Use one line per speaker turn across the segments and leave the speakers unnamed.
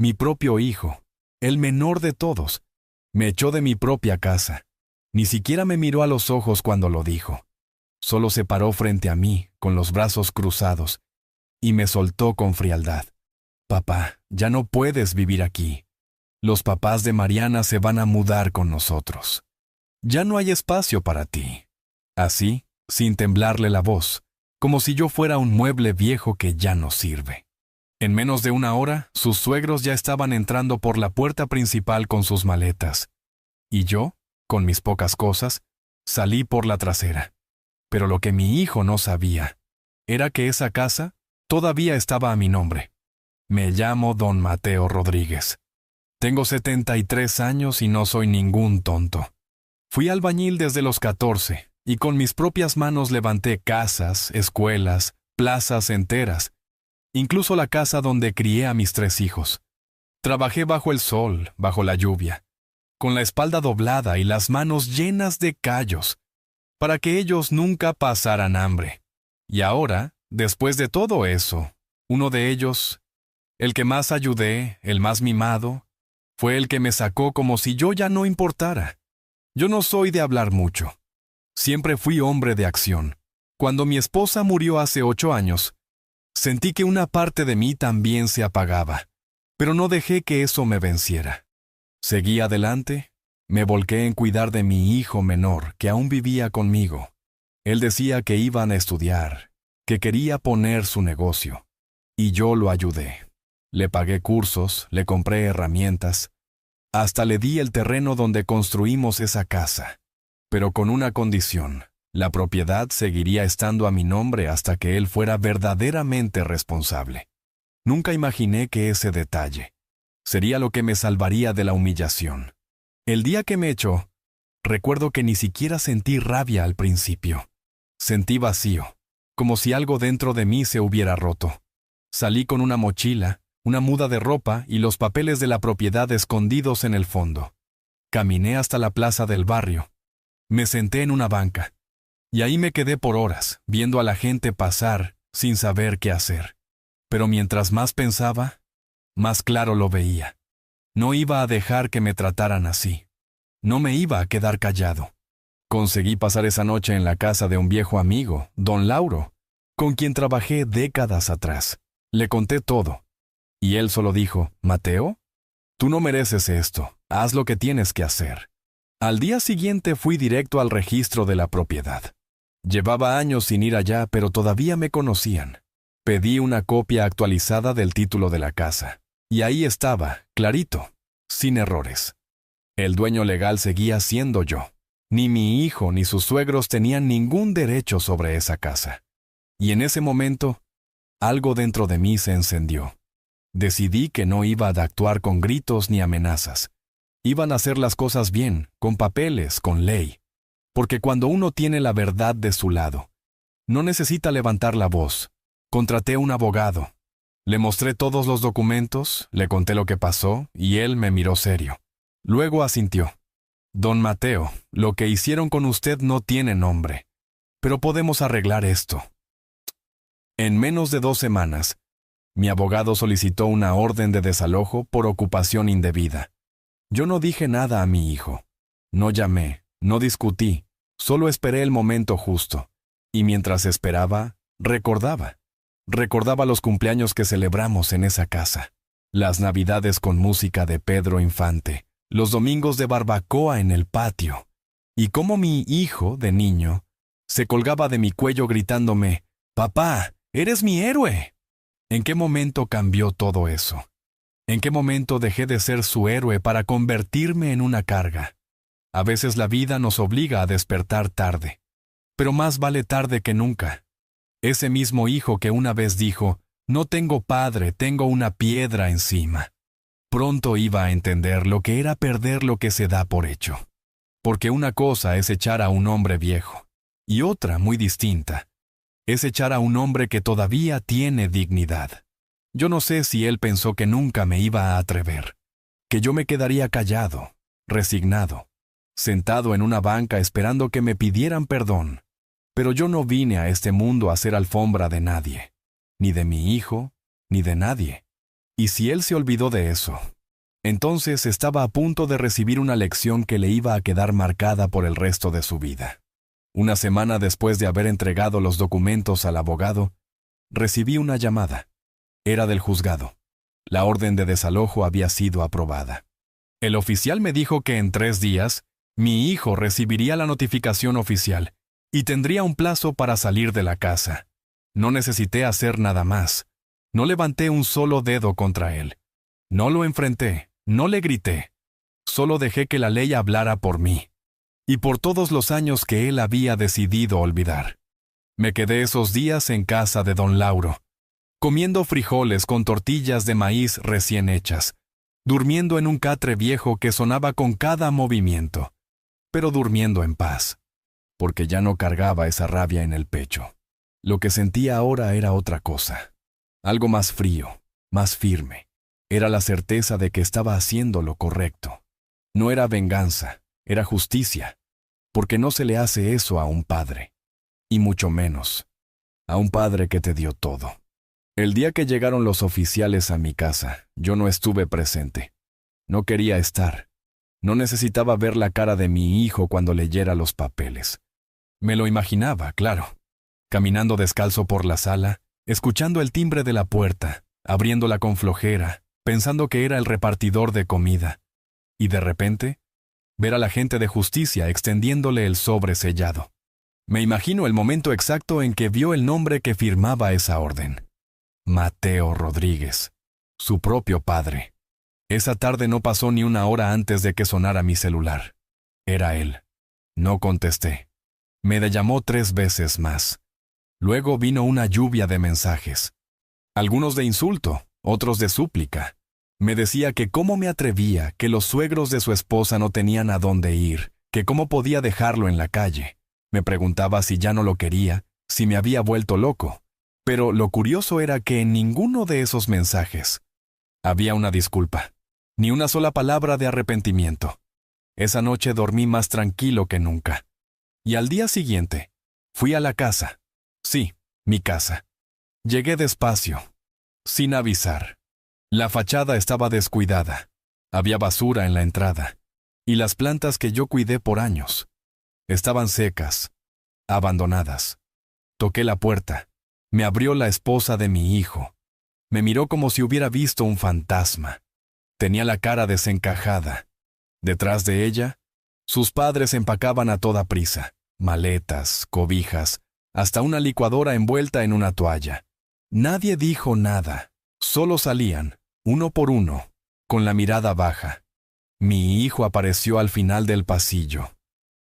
Mi propio hijo, el menor de todos, me echó de mi propia casa. Ni siquiera me miró a los ojos cuando lo dijo. Solo se paró frente a mí, con los brazos cruzados, y me soltó con frialdad. Papá, ya no puedes vivir aquí. Los papás de Mariana se van a mudar con nosotros. Ya no hay espacio para ti. Así, sin temblarle la voz, como si yo fuera un mueble viejo que ya no sirve. En menos de una hora, sus suegros ya estaban entrando por la puerta principal con sus maletas. Y yo, con mis pocas cosas, salí por la trasera. Pero lo que mi hijo no sabía era que esa casa todavía estaba a mi nombre. Me llamo Don Mateo Rodríguez. Tengo 73 años y no soy ningún tonto. Fui albañil desde los 14 y con mis propias manos levanté casas, escuelas, plazas enteras, incluso la casa donde crié a mis 3 hijos. Trabajé bajo el sol, bajo la lluvia, con la espalda doblada y las manos llenas de callos, para que ellos nunca pasaran hambre. Y ahora, después de todo eso, uno de ellos, el que más ayudé, el más mimado, fue el que me sacó como si yo ya no importara. Yo no soy de hablar mucho. Siempre fui hombre de acción. Cuando mi esposa murió hace 8 años, sentí que una parte de mí también se apagaba, pero no dejé que eso me venciera. Seguí adelante, me volqué en cuidar de mi hijo menor, que aún vivía conmigo. Él decía que iban a estudiar, que quería poner su negocio, y yo lo ayudé. Le pagué cursos, le compré herramientas, hasta le di el terreno donde construimos esa casa. Pero con una condición: la propiedad seguiría estando a mi nombre hasta que él fuera verdaderamente responsable. Nunca imaginé que ese detalle sería lo que me salvaría de la humillación. El día que me echó, recuerdo que ni siquiera sentí rabia al principio. Sentí vacío, como si algo dentro de mí se hubiera roto. Salí con una mochila, una muda de ropa y los papeles de la propiedad escondidos en el fondo. Caminé hasta la plaza del barrio. Me senté en una banca, y ahí me quedé por horas, viendo a la gente pasar, sin saber qué hacer. Pero mientras más pensaba, más claro lo veía. No iba a dejar que me trataran así. No me iba a quedar callado. Conseguí pasar esa noche en la casa de un viejo amigo, don Lauro, con quien trabajé décadas atrás. Le conté todo. Y él solo dijo: «Mateo, tú no mereces esto, haz lo que tienes que hacer». Al día siguiente fui directo al registro de la propiedad. Llevaba años sin ir allá, pero todavía me conocían. Pedí una copia actualizada del título de la casa, y ahí estaba, clarito, sin errores. El dueño legal seguía siendo yo. Ni mi hijo ni sus suegros tenían ningún derecho sobre esa casa. Y en ese momento, algo dentro de mí se encendió. Decidí que no iba a actuar con gritos ni amenazas. Iban a hacer las cosas bien, con papeles, con ley. Porque cuando uno tiene la verdad de su lado, no necesita levantar la voz. Contraté un abogado. Le mostré todos los documentos, le conté lo que pasó, y él me miró serio. Luego asintió. «Don Mateo, lo que hicieron con usted no tiene nombre, pero podemos arreglar esto». En menos de 2 semanas, mi abogado solicitó una orden de desalojo por ocupación indebida. Yo no dije nada a mi hijo. No llamé, no discutí, solo esperé el momento justo. Y mientras esperaba, recordaba. Recordaba los cumpleaños que celebramos en esa casa, las navidades con música de Pedro Infante, los domingos de barbacoa en el patio, y cómo mi hijo, de niño, se colgaba de mi cuello gritándome: «¡Papá, eres mi héroe!». ¿En qué momento cambió todo eso? ¿En qué momento dejé de ser su héroe para convertirme en una carga? A veces la vida nos obliga a despertar tarde, pero más vale tarde que nunca. Ese mismo hijo que una vez dijo: «No tengo padre, tengo una piedra encima», pronto iba a entender lo que era perder lo que se da por hecho. Porque una cosa es echar a un hombre viejo, y otra, muy distinta, es echar a un hombre que todavía tiene dignidad. Yo no sé si él pensó que nunca me iba a atrever, que yo me quedaría callado, resignado, sentado en una banca esperando que me pidieran perdón. Pero yo no vine a este mundo a ser alfombra de nadie, ni de mi hijo, ni de nadie. Y si él se olvidó de eso, entonces estaba a punto de recibir una lección que le iba a quedar marcada por el resto de su vida. Una semana después de haber entregado los documentos al abogado, recibí una llamada. Era del juzgado. La orden de desalojo había sido aprobada. El oficial me dijo que en 3 días, mi hijo recibiría la notificación oficial y tendría un plazo para salir de la casa. No necesité hacer nada más. No levanté un solo dedo contra él. No lo enfrenté, no le grité. Solo dejé que la ley hablara por mí y por todos los años que él había decidido olvidar. Me quedé esos días en casa de don Lauro, comiendo frijoles con tortillas de maíz recién hechas, durmiendo en un catre viejo que sonaba con cada movimiento, pero durmiendo en paz, porque ya no cargaba esa rabia en el pecho. Lo que sentía ahora era otra cosa, algo más frío, más firme. Era la certeza de que estaba haciendo lo correcto. No era venganza, era justicia, porque no se le hace eso a un padre, y mucho menos a un padre que te dio todo. El día que llegaron los oficiales a mi casa, yo no estuve presente. No quería estar. No necesitaba ver la cara de mi hijo cuando leyera los papeles. Me lo imaginaba, claro, caminando descalzo por la sala, escuchando el timbre de la puerta, abriéndola con flojera, pensando que era el repartidor de comida, y de repente, ver a la gente de justicia extendiéndole el sobre sellado. Me imagino el momento exacto en que vio el nombre que firmaba esa orden. Mateo Rodríguez, su propio padre. Esa tarde no pasó ni una hora antes de que sonara mi celular. Era él. No contesté. Me llamó 3 veces más. Luego vino una lluvia de mensajes. Algunos de insulto, otros de súplica. Me decía que cómo me atrevía, que los suegros de su esposa no tenían a dónde ir, que cómo podía dejarlo en la calle. Me preguntaba si ya no lo quería, si me había vuelto loco. Pero lo curioso era que en ninguno de esos mensajes había una disculpa, ni una sola palabra de arrepentimiento. Esa noche dormí más tranquilo que nunca. Y al día siguiente, fui a la casa. Sí, mi casa. Llegué despacio, sin avisar. La fachada estaba descuidada. Había basura en la entrada. Y las plantas que yo cuidé por años estaban secas, abandonadas. Toqué la puerta. Me abrió la esposa de mi hijo. Me miró como si hubiera visto un fantasma. Tenía la cara desencajada. Detrás de ella, sus padres empacaban a toda prisa. Maletas, cobijas, hasta una licuadora envuelta en una toalla. Nadie dijo nada. Solo salían, uno por uno, con la mirada baja. Mi hijo apareció al final del pasillo.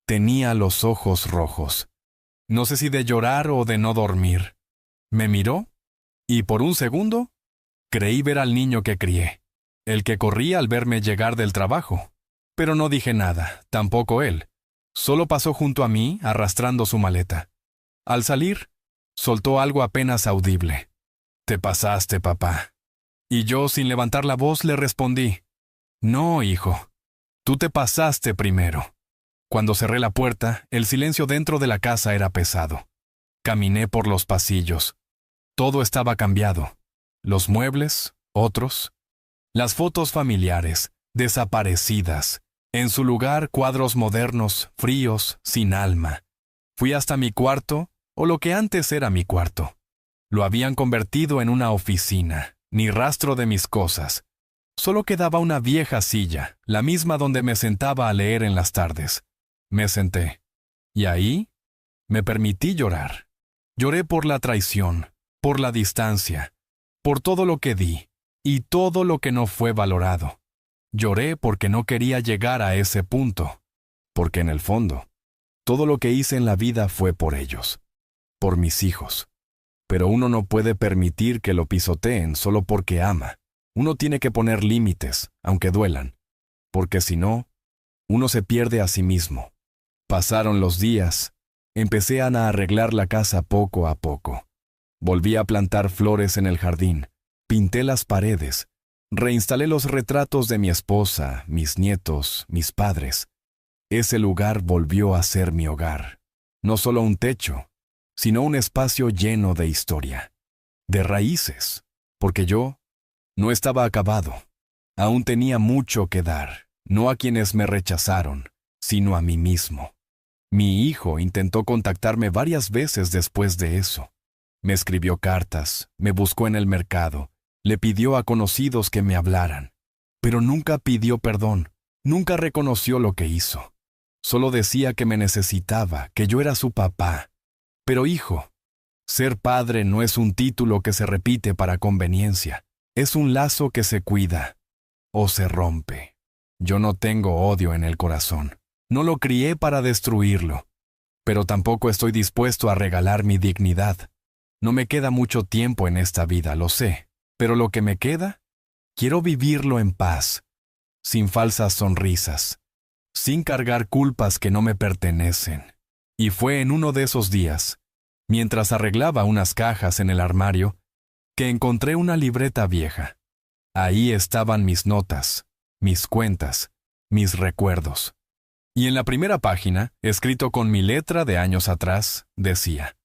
Tenía los ojos rojos. No sé si de llorar o de no dormir. Me miró, y por un segundo, creí ver al niño que crié, el que corría al verme llegar del trabajo. Pero no dije nada, tampoco él. Solo pasó junto a mí, arrastrando su maleta. Al salir, soltó algo apenas audible. «Te pasaste, papá». Y yo, sin levantar la voz, le respondí: «No, hijo, tú te pasaste primero». Cuando cerré la puerta, el silencio dentro de la casa era pesado. Caminé por los pasillos. Todo estaba cambiado. Los muebles, otros. Las fotos familiares, desaparecidas. En su lugar, cuadros modernos, fríos, sin alma. Fui hasta mi cuarto, o lo que antes era mi cuarto. Lo habían convertido en una oficina, ni rastro de mis cosas. Solo quedaba una vieja silla, la misma donde me sentaba a leer en las tardes. Me senté. Y ahí me permití llorar. Lloré por la traición, por la distancia, por todo lo que di y todo lo que no fue valorado. Lloré porque no quería llegar a ese punto, porque en el fondo, todo lo que hice en la vida fue por ellos, por mis hijos. Pero uno no puede permitir que lo pisoteen solo porque ama. Uno tiene que poner límites, aunque duelan, porque si no, uno se pierde a sí mismo. Pasaron los días, empecé a arreglar la casa poco a poco. Volví a plantar flores en el jardín, pinté las paredes, reinstalé los retratos de mi esposa, mis nietos, mis padres. Ese lugar volvió a ser mi hogar. No solo un techo, sino un espacio lleno de historia, de raíces, porque yo No estaba acabado. Aún tenía mucho que dar, no a quienes me rechazaron, sino a mí mismo. Mi hijo intentó contactarme varias veces después de eso. Me escribió cartas, me buscó en el mercado, le pidió a conocidos que me hablaran. Pero nunca pidió perdón, nunca reconoció lo que hizo. Solo decía que me necesitaba, que yo era su papá. Pero hijo, ser padre no es un título que se repite para conveniencia, es un lazo que se cuida o se rompe. Yo no tengo odio en el corazón, no lo crié para destruirlo, pero tampoco estoy dispuesto a regalar mi dignidad. No me queda mucho tiempo en esta vida, lo sé, pero lo que me queda, quiero vivirlo en paz, sin falsas sonrisas, sin cargar culpas que no me pertenecen. Y fue en uno de esos días, mientras arreglaba unas cajas en el armario, que encontré una libreta vieja. Ahí estaban mis notas, mis cuentas, mis recuerdos. Y en la primera página, escrito con mi letra de años atrás, decía: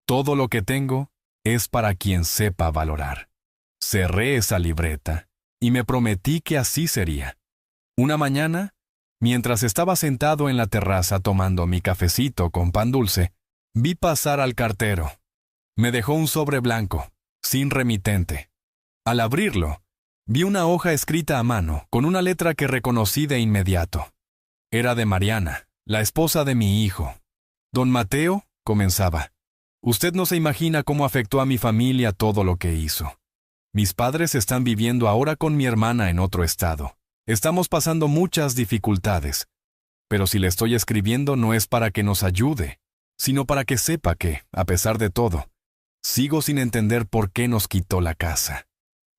todo lo que tengo es para quien sepa valorar. Cerré esa libreta y me prometí que así sería. Una mañana, mientras estaba sentado en la terraza tomando mi cafecito con pan dulce, vi pasar al cartero. Me dejó un sobre blanco, sin remitente. Al abrirlo, vi una hoja escrita a mano, con una letra que reconocí de inmediato. Era de Mariana, la esposa de mi hijo. Don Mateo, comenzaba, usted no se imagina cómo afectó a mi familia todo lo que hizo. Mis padres están viviendo ahora con mi hermana en otro estado. Estamos pasando muchas dificultades. Pero si le estoy escribiendo no es para que nos ayude, sino para que sepa que, a pesar de todo, sigo sin entender por qué nos quitó la casa.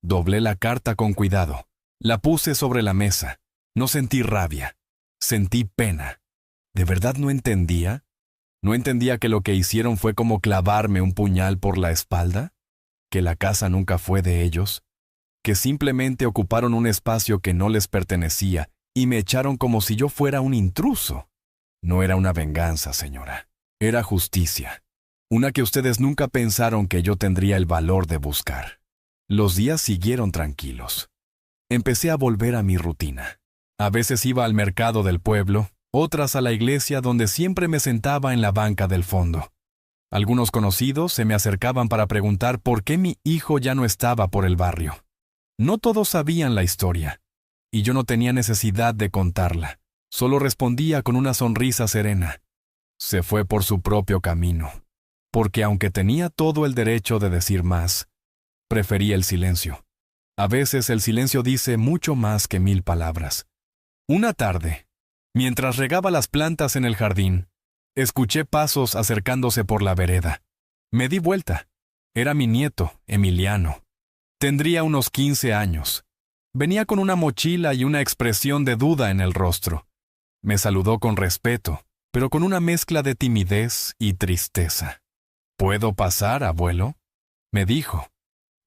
Doblé la carta con cuidado. La puse sobre la mesa. No sentí rabia. Sentí pena. ¿De verdad no entendía? ¿No entendía que lo que hicieron fue como clavarme un puñal por la espalda? ¿Que la casa nunca fue de ellos? ¿Que simplemente ocuparon un espacio que no les pertenecía y me echaron como si yo fuera un intruso? No era una venganza, señora. Era justicia. Una que ustedes nunca pensaron que yo tendría el valor de buscar. Los días siguieron tranquilos. Empecé a volver a mi rutina. A veces iba al mercado del pueblo, otras a la iglesia donde siempre me sentaba en la banca del fondo. Algunos conocidos se me acercaban para preguntar por qué mi hijo ya no estaba por el barrio. No todos sabían la historia, y yo no tenía necesidad de contarla. Solo respondía con una sonrisa serena. Se fue por su propio camino, porque aunque tenía todo el derecho de decir más, prefería el silencio. A veces el silencio dice mucho más que 1000 palabras. Una tarde, mientras regaba las plantas en el jardín, escuché pasos acercándose por la vereda. Me di vuelta. Era mi nieto, Emiliano. Tendría unos 15 años. Venía con una mochila y una expresión de duda en el rostro. Me saludó con respeto, pero con una mezcla de timidez y tristeza. ¿Puedo pasar, abuelo?, me dijo.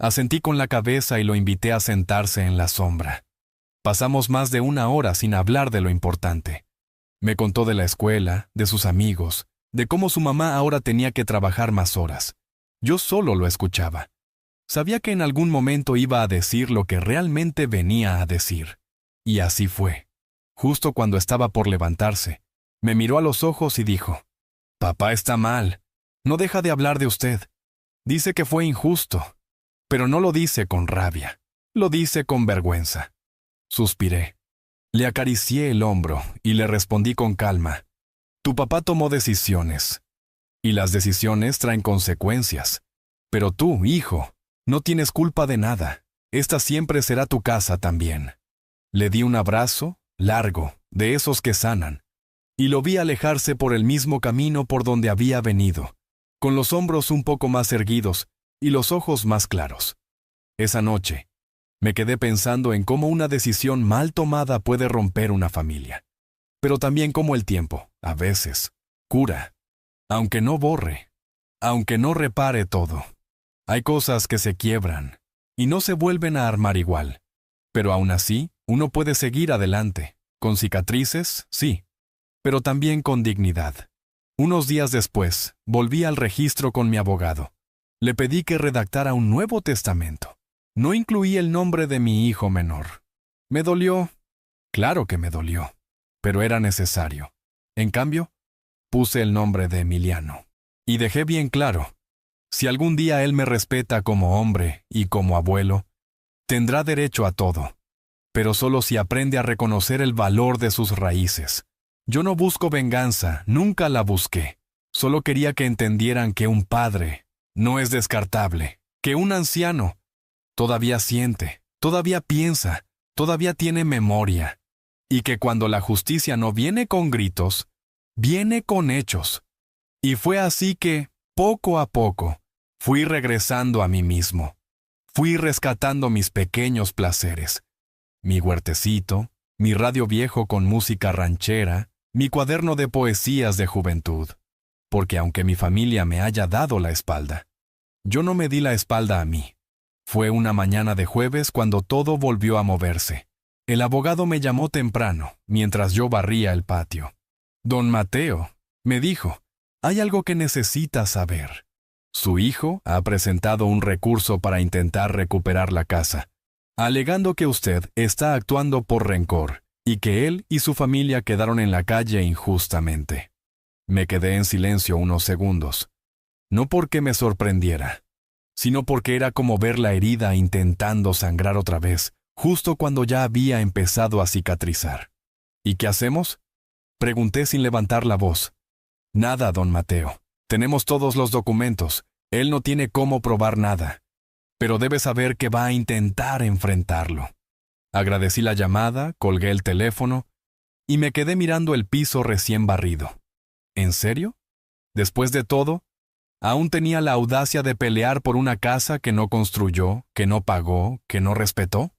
Asentí con la cabeza y lo invité a sentarse en la sombra. Pasamos más de 1 hora sin hablar de lo importante. Me contó de la escuela, de sus amigos, de cómo su mamá ahora tenía que trabajar más horas. Yo solo lo escuchaba. Sabía que en algún momento iba a decir lo que realmente venía a decir. Y así fue. Justo cuando estaba por levantarse, me miró a los ojos y dijo: «Papá está mal. No deja de hablar de usted. Dice que fue injusto. Pero no lo dice con rabia. Lo dice con vergüenza». Suspiré. Le acaricié el hombro y le respondí con calma: «Tu papá tomó decisiones. Y las decisiones traen consecuencias. Pero tú, hijo, no tienes culpa de nada. Esta siempre será tu casa también». Le di un abrazo, largo, de esos que sanan, y lo vi alejarse por el mismo camino por donde había venido, con los hombros un poco más erguidos y los ojos más claros. Esa noche, me quedé pensando en cómo una decisión mal tomada puede romper una familia, pero también cómo el tiempo, a veces, cura, aunque no borre, aunque no repare todo. Hay cosas que se quiebran y no se vuelven a armar igual, pero aún así, uno puede seguir adelante, con cicatrices, sí, pero también con dignidad. Unos días después, volví al registro con mi abogado. Le pedí que redactara un nuevo testamento. No incluí el nombre de mi hijo menor. Me dolió, claro que me dolió, pero era necesario. En cambio, puse el nombre de Emiliano. Y dejé bien claro, si algún día él me respeta como hombre y como abuelo, tendrá derecho a todo, pero solo si aprende a reconocer el valor de sus raíces. Yo no busco venganza, nunca la busqué. Solo quería que entendieran que un padre no es descartable, que un anciano todavía siente, todavía piensa, todavía tiene memoria, y que cuando la justicia no viene con gritos, viene con hechos. Y fue así que, poco a poco, fui regresando a mí mismo. Fui rescatando mis pequeños placeres. Mi huertecito, mi radio viejo con música ranchera, mi cuaderno de poesías de juventud. Porque aunque mi familia me haya dado la espalda, yo no me di la espalda a mí. Fue una mañana de jueves cuando todo volvió a moverse. El abogado me llamó temprano, mientras yo barría el patio. Don Mateo, me dijo, hay algo que necesita saber. Su hijo ha presentado un recurso para intentar recuperar la casa, alegando que usted está actuando por rencor y que él y su familia quedaron en la calle injustamente. Me quedé en silencio unos segundos, no porque me sorprendiera, sino porque era como ver la herida intentando sangrar otra vez, justo cuando ya había empezado a cicatrizar. ¿Y qué hacemos?, pregunté sin levantar la voz. Nada, don Mateo. Tenemos todos los documentos. Él no tiene cómo probar nada. Pero debe saber que va a intentar enfrentarlo. Agradecí la llamada, colgué el teléfono y me quedé mirando el piso recién barrido. ¿En serio? Después de todo, aún tenía la audacia de pelear por una casa que no construyó, que no pagó, que no respetó.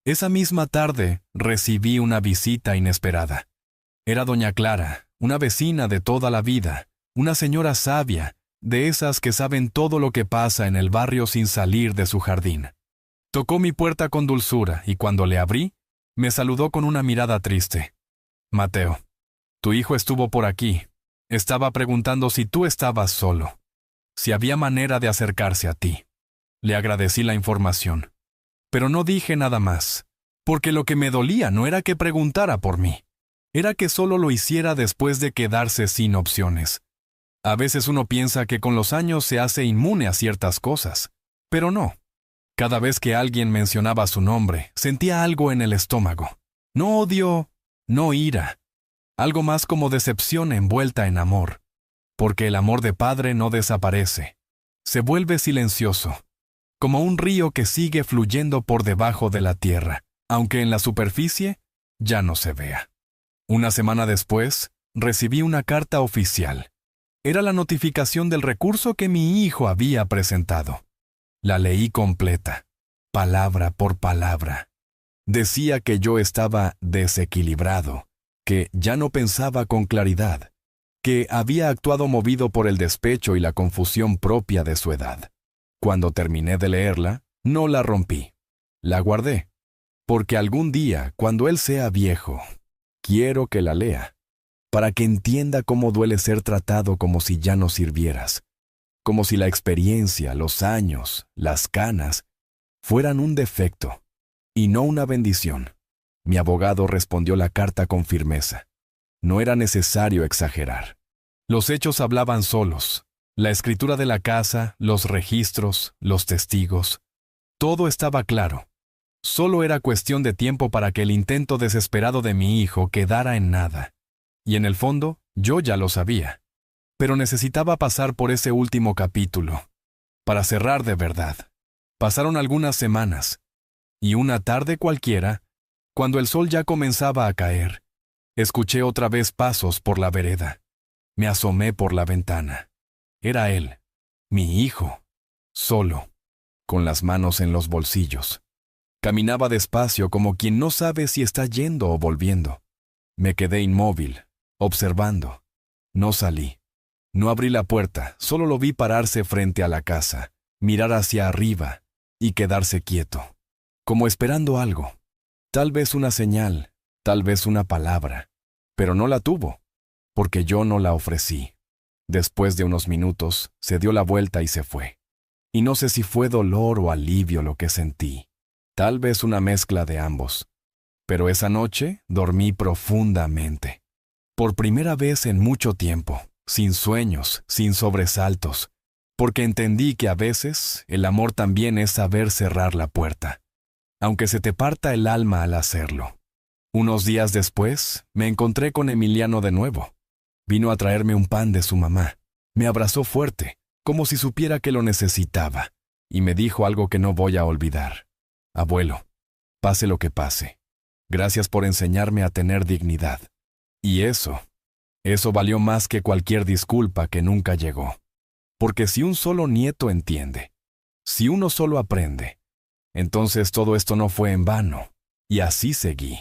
Esa misma tarde recibí una visita inesperada. Era doña Clara, una vecina de toda la vida, una señora sabia, de esas que saben todo lo que pasa en el barrio sin salir de su jardín. Tocó mi puerta con dulzura y cuando le abrí, me saludó con una mirada triste. Mateo, tu hijo estuvo por aquí. Estaba preguntando si tú estabas solo, si había manera de acercarse a ti. Le agradecí la información, pero no dije nada más, porque lo que me dolía no era que preguntara por mí. Era que solo lo hiciera después de quedarse sin opciones. A veces uno piensa que con los años se hace inmune a ciertas cosas, pero no. Cada vez que alguien mencionaba su nombre, sentía algo en el estómago. No odio, no ira. Algo más como decepción envuelta en amor. Porque el amor de padre no desaparece. Se vuelve silencioso, como un río que sigue fluyendo por debajo de la tierra, aunque en la superficie ya no se vea. Una semana después, recibí una carta oficial. Era la notificación del recurso que mi hijo había presentado. La leí completa, palabra por palabra. Decía que yo estaba desequilibrado, que ya no pensaba con claridad, que había actuado movido por el despecho y la confusión propia de su edad. Cuando terminé de leerla, no la rompí. La guardé, porque algún día, cuando él sea viejo, quiero que la lea, para que entienda cómo duele ser tratado como si ya no sirvieras, como si la experiencia, los años, las canas, fueran un defecto, y no una bendición. Mi abogado respondió la carta con firmeza. No era necesario exagerar. Los hechos hablaban solos. La escritura de la casa, los registros, los testigos. Todo estaba claro. Solo era cuestión de tiempo para que el intento desesperado de mi hijo quedara en nada. Y en el fondo, yo ya lo sabía. Pero necesitaba pasar por ese último capítulo, para cerrar de verdad. Pasaron algunas semanas, y una tarde cualquiera, cuando el sol ya comenzaba a caer, escuché otra vez pasos por la vereda. Me asomé por la ventana. Era él, mi hijo, solo, con las manos en los bolsillos. Caminaba despacio como quien no sabe si está yendo o volviendo. Me quedé inmóvil, observando. No salí. No abrí la puerta, solo lo vi pararse frente a la casa, mirar hacia arriba y quedarse quieto, como esperando algo. Tal vez una señal, tal vez una palabra, pero no la tuvo, porque yo no la ofrecí. Después de unos minutos, se dio la vuelta y se fue. y no sé si fue dolor o alivio lo que sentí. Tal vez una mezcla de ambos. Pero esa noche dormí profundamente. Por primera vez en mucho tiempo, sin sueños, sin sobresaltos, porque entendí que a veces el amor también es saber cerrar la puerta, aunque se te parta el alma al hacerlo. Unos días después, me encontré con Emiliano de nuevo. Vino a traerme un pan de su mamá. Me abrazó fuerte, como si supiera que lo necesitaba, y me dijo algo que no voy a olvidar. Abuelo, pase lo que pase, gracias por enseñarme a tener dignidad. Y eso valió más que cualquier disculpa que nunca llegó. Porque si un solo nieto entiende, si uno solo aprende, entonces todo esto no fue en vano. Y así seguí,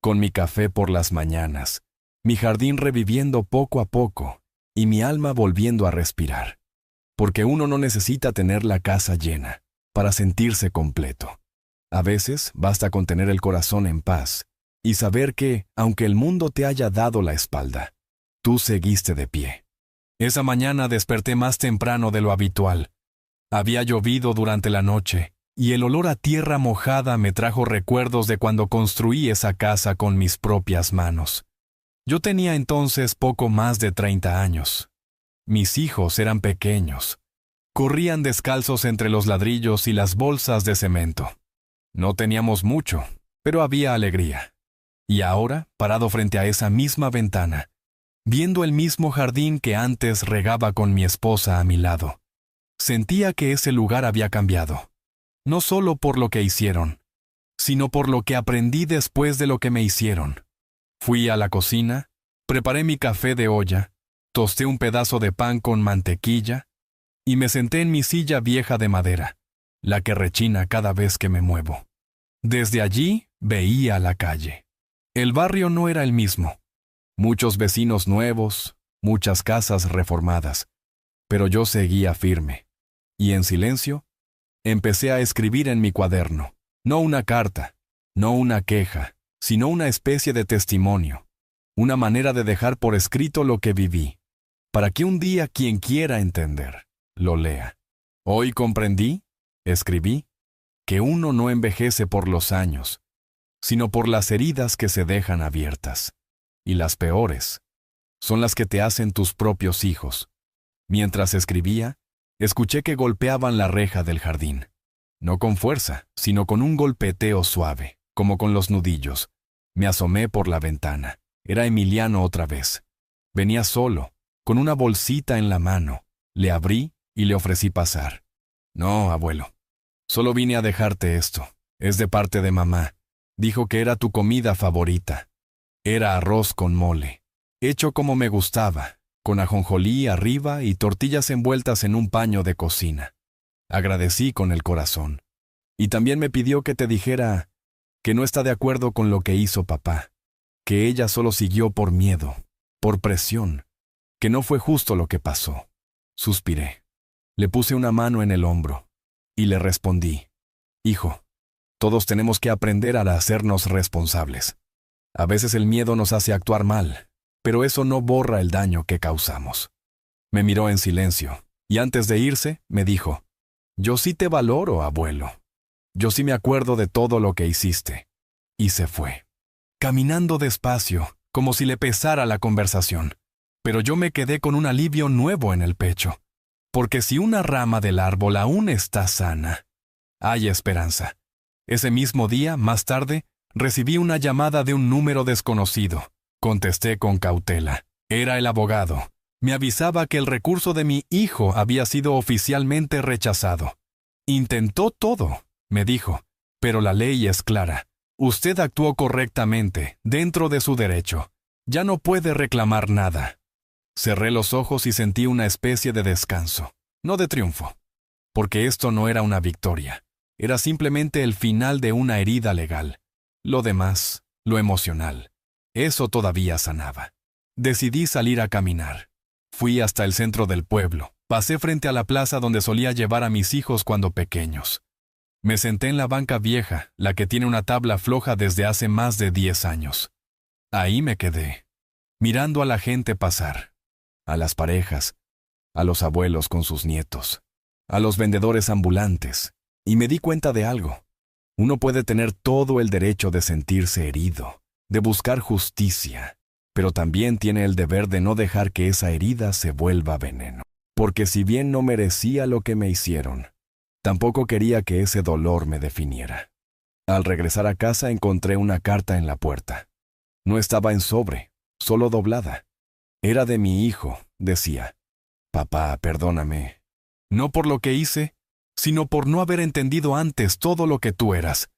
con mi café por las mañanas, mi jardín reviviendo poco a poco y mi alma volviendo a respirar. Porque uno no necesita tener la casa llena para sentirse completo. A veces basta con tener el corazón en paz y saber que, aunque el mundo te haya dado la espalda, tú seguiste de pie. Esa mañana desperté más temprano de lo habitual. Había llovido durante la noche y el olor a tierra mojada me trajo recuerdos de cuando construí esa casa con mis propias manos. Yo tenía entonces poco más de 30 años. Mis hijos eran pequeños. Corrían descalzos entre los ladrillos y las bolsas de cemento. No teníamos mucho, pero había alegría. Y ahora, parado frente a esa misma ventana, viendo el mismo jardín que antes regaba con mi esposa a mi lado, sentía que ese lugar había cambiado. No solo por lo que hicieron, sino por lo que aprendí después de lo que me hicieron. Fui a la cocina, preparé mi café de olla, tosté un pedazo de pan con mantequilla y me senté en mi silla vieja de madera, la que rechina cada vez que me muevo. Desde allí veía la calle. El barrio no era el mismo. Muchos vecinos nuevos, muchas casas reformadas, pero yo seguía firme. Y en silencio, empecé a escribir en mi cuaderno, no una carta, no una queja, sino una especie de testimonio, una manera de dejar por escrito lo que viví, para que un día quien quiera entender, lo lea. Hoy comprendí, escribí, que uno no envejece por los años, sino por las heridas que se dejan abiertas. Y las peores son las que te hacen tus propios hijos. Mientras escribía, escuché que golpeaban la reja del jardín. No con fuerza, sino con un golpeteo suave, como con los nudillos. Me asomé por la ventana. Era Emiliano otra vez. Venía solo, con una bolsita en la mano. Le abrí y le ofrecí pasar. No, abuelo. Solo vine a dejarte esto. Es de parte de mamá. Dijo que era tu comida favorita. Era arroz con mole, hecho como me gustaba, con ajonjolí arriba y tortillas envueltas en un paño de cocina. Agradecí con el corazón. Y también me pidió que te dijera que no está de acuerdo con lo que hizo papá, que ella solo siguió por miedo, por presión, que no fue justo lo que pasó. Suspiré. Le puse una mano en el hombro y le respondí: Hijo, todos tenemos que aprender a hacernos responsables. A veces el miedo nos hace actuar mal, pero eso no borra el daño que causamos. Me miró en silencio, y antes de irse, me dijo: Yo sí te valoro, abuelo. Yo sí me acuerdo de todo lo que hiciste. Y se fue, caminando despacio, como si le pesara la conversación. Pero yo me quedé con un alivio nuevo en el pecho, porque si una rama del árbol aún está sana, hay esperanza. Ese mismo día, más tarde, recibí una llamada de un número desconocido. Contesté con cautela. Era el abogado. Me avisaba que el recurso de mi hijo había sido oficialmente rechazado. Intentó todo, me dijo, pero la ley es clara. Usted actuó correctamente, dentro de su derecho. Ya no puede reclamar nada. Cerré los ojos y sentí una especie de descanso, no de triunfo, porque esto no era una victoria. Era simplemente el final de una herida legal. Lo demás, lo emocional, eso todavía sanaba. Decidí salir a caminar. Fui hasta el centro del pueblo. Pasé frente a la plaza donde solía llevar a mis hijos cuando pequeños. Me senté en la banca vieja, la que tiene una tabla floja desde hace más de 10 años. Ahí me quedé, mirando a la gente pasar, a las parejas, a los abuelos con sus nietos. a los vendedores ambulantes, y me di cuenta de algo. Uno puede tener todo el derecho de sentirse herido, de buscar justicia, pero también tiene el deber de no dejar que esa herida se vuelva veneno. Porque si bien no merecía lo que me hicieron, tampoco quería que ese dolor me definiera. Al regresar a casa encontré una carta en la puerta. No estaba en sobre, solo doblada. Era de mi hijo, decía. Papá, perdóname. No por lo que hice, sino por no haber entendido antes todo lo que tú eras.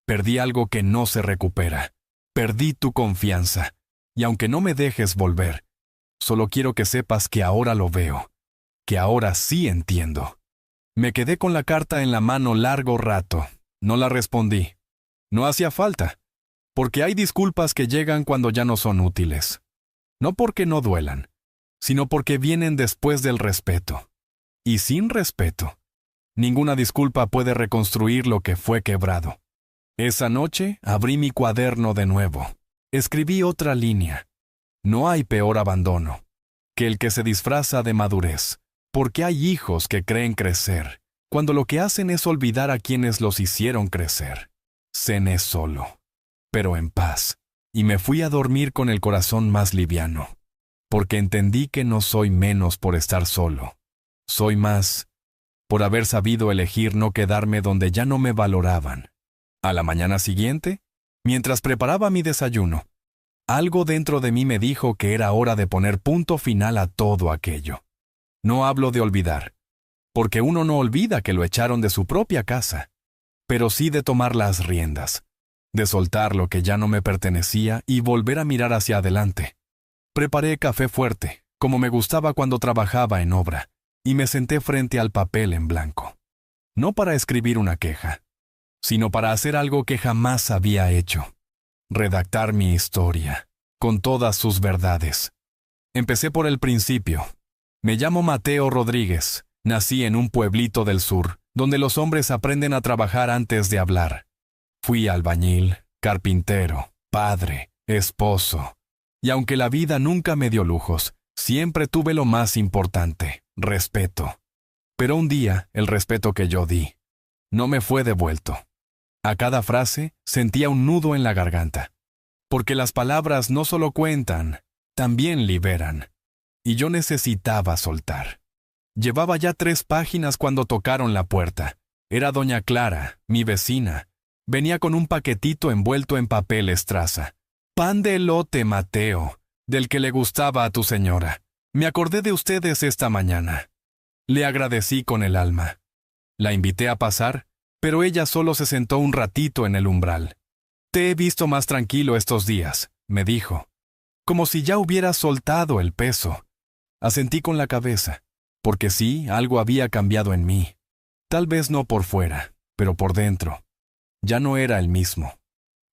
Perdí algo que no se recupera. Perdí tu confianza. Y aunque no me dejes volver, solo quiero que sepas que ahora lo veo, que ahora sí entiendo. Me quedé con la carta en la mano largo rato. No la respondí. No hacía falta, porque hay disculpas que llegan cuando ya no son útiles. No porque no duelan, sino porque vienen después del respeto. Y sin respeto, ninguna disculpa puede reconstruir lo que fue quebrado. Esa noche abrí mi cuaderno de nuevo. Escribí otra línea. No hay peor abandono que el que se disfraza de madurez, porque hay hijos que creen crecer, cuando lo que hacen es olvidar a quienes los hicieron crecer. Cené solo, pero en paz, y me fui a dormir con el corazón más liviano, porque entendí que no soy menos por estar solo. Soy más por haber sabido elegir no quedarme donde ya no me valoraban. A la mañana siguiente, mientras preparaba mi desayuno, algo dentro de mí me dijo que era hora de poner punto final a todo aquello. No hablo de olvidar, porque uno no olvida que lo echaron de su propia casa, pero sí de tomar las riendas, de soltar lo que ya no me pertenecía y volver a mirar hacia adelante. Preparé café fuerte, como me gustaba cuando trabajaba en obra, y me senté frente al papel en blanco. No para escribir una queja, sino para hacer algo que jamás había hecho. Redactar mi historia, con todas sus verdades. Empecé por el principio. Me llamo Mateo Rodríguez. Nací en un pueblito del sur, donde los hombres aprenden a trabajar antes de hablar. Fui albañil, carpintero, padre, esposo. Y aunque la vida nunca me dio lujos, siempre tuve lo más importante, respeto. Pero un día, el respeto que yo di no me fue devuelto. A cada frase sentía un nudo en la garganta, porque las palabras no solo cuentan, también liberan. Y yo necesitaba soltar. Llevaba ya 3 páginas cuando tocaron la puerta. Era doña Clara, mi vecina. Venía con un paquetito envuelto en papel estraza. Pan de elote, Mateo, del que le gustaba a tu señora. Me acordé de ustedes esta mañana. Le agradecí con el alma. La invité a pasar, pero ella solo se sentó un ratito en el umbral. Te he visto más tranquilo estos días, me dijo. Como si ya hubiera soltado el peso. Asentí con la cabeza, porque sí, algo había cambiado en mí. Tal vez no por fuera, pero por dentro. Ya no era el mismo.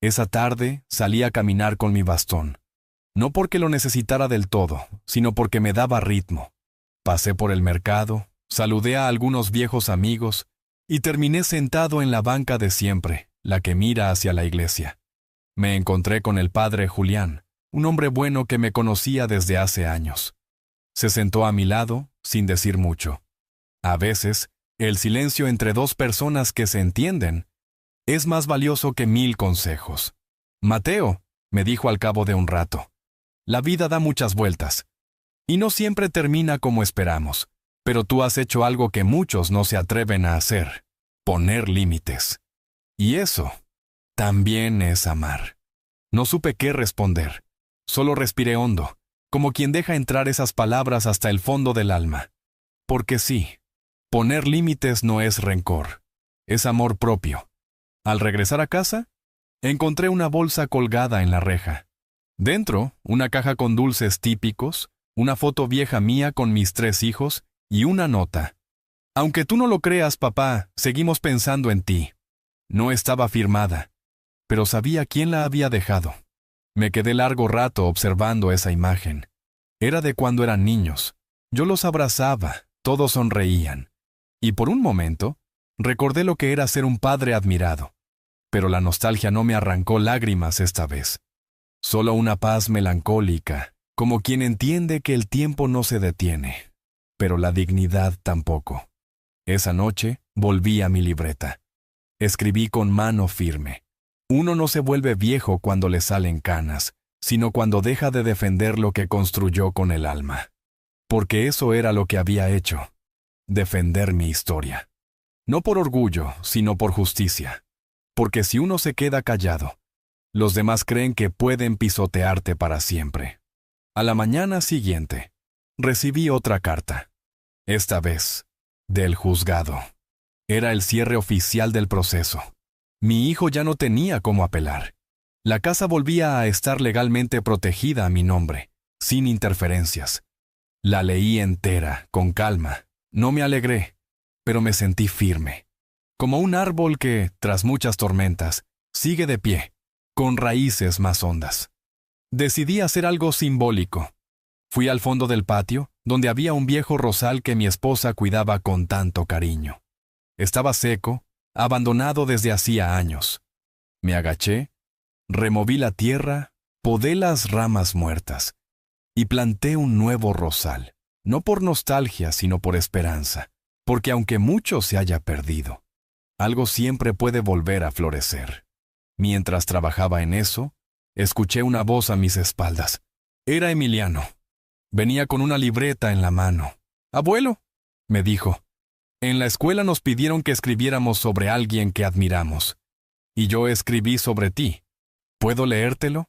Esa tarde salí a caminar con mi bastón. No porque lo necesitara del todo, sino porque me daba ritmo. Pasé por el mercado, saludé a algunos viejos amigos y terminé sentado en la banca de siempre, la que mira hacia la iglesia. Me encontré con el padre Julián, un hombre bueno que me conocía desde hace años. Se sentó a mi lado, sin decir mucho. A veces, el silencio entre 2 personas que se entienden es más valioso que 1000 consejos. Mateo, me dijo al cabo de un rato, la vida da muchas vueltas, y no siempre termina como esperamos, pero tú has hecho algo que muchos no se atreven a hacer, poner límites. Y eso también es amar. No supe qué responder, solo respiré hondo, como quien deja entrar esas palabras hasta el fondo del alma. Porque sí, poner límites no es rencor, es amor propio. Al regresar a casa, encontré una bolsa colgada en la reja. Dentro, una caja con dulces típicos, una foto vieja mía con mis 3 hijos y una nota. Aunque tú no lo creas, papá, seguimos pensando en ti. No estaba firmada, pero sabía quién la había dejado. Me quedé largo rato observando esa imagen. Era de cuando eran niños. Yo los abrazaba, todos sonreían. Y por un momento, recordé lo que era ser un padre admirado. Pero la nostalgia no me arrancó lágrimas esta vez. Solo una paz melancólica, como quien entiende que el tiempo no se detiene, pero la dignidad tampoco. Esa noche volví a mi libreta. Escribí con mano firme. Uno no se vuelve viejo cuando le salen canas, sino cuando deja de defender lo que construyó con el alma. Porque eso era lo que había hecho. Defender mi historia. No por orgullo, sino por justicia. Porque si uno se queda callado, los demás creen que pueden pisotearte para siempre. A la mañana siguiente, recibí otra carta. Esta vez, del juzgado. Era el cierre oficial del proceso. Mi hijo ya no tenía cómo apelar. La casa volvía a estar legalmente protegida a mi nombre, sin interferencias. La leí entera, con calma. No me alegré, pero me sentí firme. Como un árbol que, tras muchas tormentas, sigue de pie, con raíces más hondas. Decidí hacer algo simbólico. Fui al fondo del patio, donde había un viejo rosal que mi esposa cuidaba con tanto cariño. Estaba seco, abandonado desde hacía años. Me agaché, removí la tierra, podé las ramas muertas y planté un nuevo rosal, no por nostalgia, sino por esperanza, porque aunque mucho se haya perdido, algo siempre puede volver a florecer. Mientras trabajaba en eso, escuché una voz a mis espaldas. Era Emiliano. Venía con una libreta en la mano. «Abuelo», me dijo, «en la escuela nos pidieron que escribiéramos sobre alguien que admiramos. Y yo escribí sobre ti. ¿Puedo leértelo?»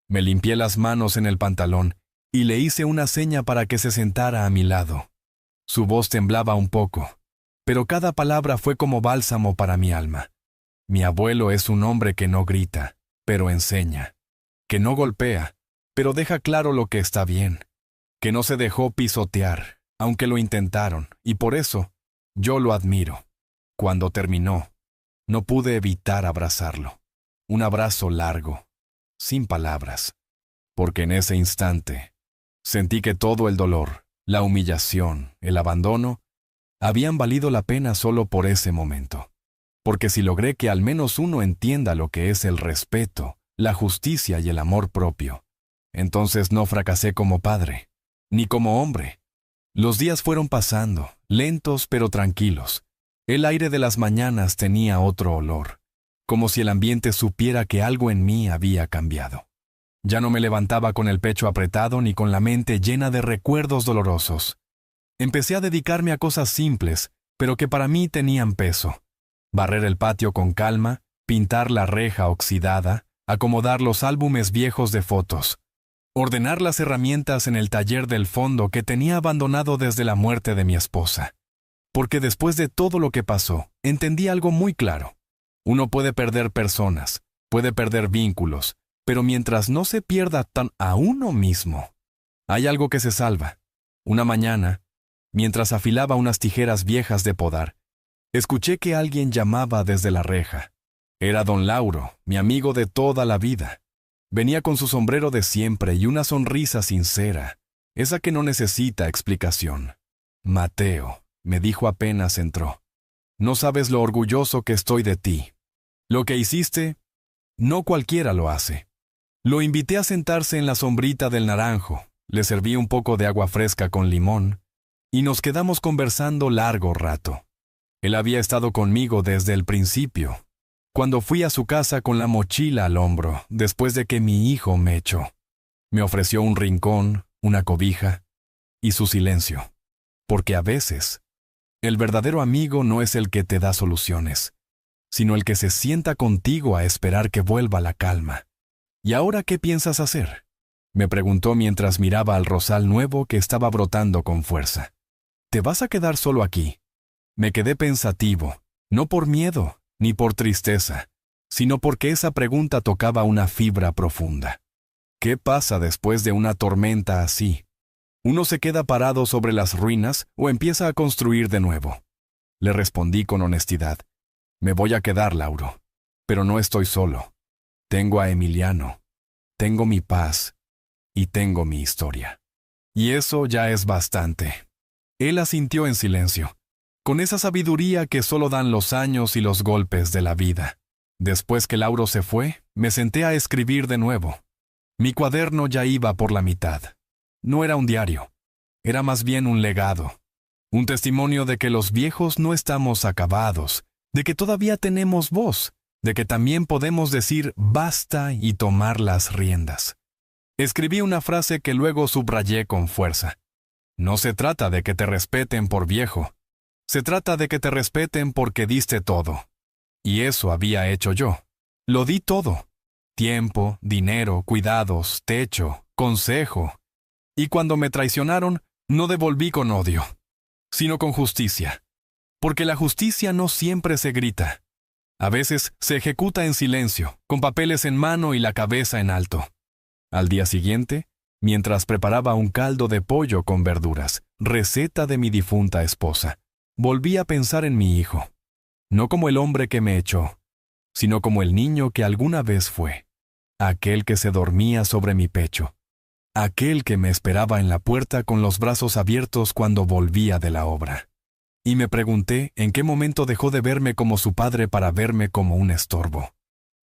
Me limpié las manos en el pantalón y le hice una seña para que se sentara a mi lado. Su voz temblaba un poco, pero cada palabra fue como bálsamo para mi alma. Mi abuelo es un hombre que no grita, pero enseña, que no golpea, pero deja claro lo que está bien, que no se dejó pisotear, aunque lo intentaron, y por eso yo lo admiro. Cuando terminó, no pude evitar abrazarlo. Un abrazo largo, sin palabras, porque en ese instante sentí que todo el dolor, la humillación, el abandono, habían valido la pena solo por ese momento. Porque si logré que al menos uno entienda lo que es el respeto, la justicia y el amor propio, entonces no fracasé como padre, ni como hombre. Los días fueron pasando, lentos pero tranquilos. El aire de las mañanas tenía otro olor, como si el ambiente supiera que algo en mí había cambiado. Ya no me levantaba con el pecho apretado ni con la mente llena de recuerdos dolorosos. Empecé a dedicarme a cosas simples, pero que para mí tenían peso. Barrer el patio con calma, pintar la reja oxidada, acomodar los álbumes viejos de fotos, ordenar las herramientas en el taller del fondo que tenía abandonado desde la muerte de mi esposa. Porque después de todo lo que pasó, entendí algo muy claro. Uno puede perder personas, puede perder vínculos, pero mientras no se pierda tan a uno mismo, hay algo que se salva. Una mañana, mientras afilaba unas tijeras viejas de podar, escuché que alguien llamaba desde la reja. Era don Lauro, mi amigo de toda la vida. Venía con su sombrero de siempre y una sonrisa sincera, esa que no necesita explicación. «Mateo», me dijo apenas entró, «no sabes lo orgulloso que estoy de ti. Lo que hiciste, no cualquiera lo hace». Lo invité a sentarse en la sombrita del naranjo, le serví un poco de agua fresca con limón, y nos quedamos conversando largo rato. Él había estado conmigo desde el principio, cuando fui a su casa con la mochila al hombro, después de que mi hijo me echó. Me ofreció un rincón, una cobija, y su silencio, porque a veces, el verdadero amigo no es el que te da soluciones, sino el que se sienta contigo a esperar que vuelva la calma. «¿Y ahora qué piensas hacer?», me preguntó mientras miraba al rosal nuevo que estaba brotando con fuerza. «¿Te vas a quedar solo aquí?». Me quedé pensativo, no por miedo ni por tristeza, sino porque esa pregunta tocaba una fibra profunda. ¿Qué pasa después de una tormenta así? ¿Uno se queda parado sobre las ruinas o empieza a construir de nuevo? Le respondí con honestidad. «Me voy a quedar, Lauro, pero no estoy solo. Tengo a Emiliano, tengo mi paz y tengo mi historia. Y eso ya es bastante». Él asintió en silencio, con esa sabiduría que solo dan los años y los golpes de la vida. Después que Lauro se fue, me senté a escribir de nuevo. Mi cuaderno ya iba por la mitad. No era un diario, era más bien un legado. Un testimonio de que los viejos no estamos acabados, de que todavía tenemos voz, de que también podemos decir basta y tomar las riendas. Escribí una frase que luego subrayé con fuerza. No se trata de que te respeten por viejo. Se trata de que te respeten porque diste todo. Y eso había hecho yo. Lo di todo. Tiempo, dinero, cuidados, techo, consejo. Y cuando me traicionaron, no devolví con odio, sino con justicia. Porque la justicia no siempre se grita. A veces se ejecuta en silencio, con papeles en mano y la cabeza en alto. Al día siguiente, mientras preparaba un caldo de pollo con verduras, receta de mi difunta esposa, volví a pensar en mi hijo. No como el hombre que me echó, sino como el niño que alguna vez fue. Aquel que se dormía sobre mi pecho. Aquel que me esperaba en la puerta con los brazos abiertos cuando volvía de la obra. Y me pregunté en qué momento dejó de verme como su padre para verme como un estorbo.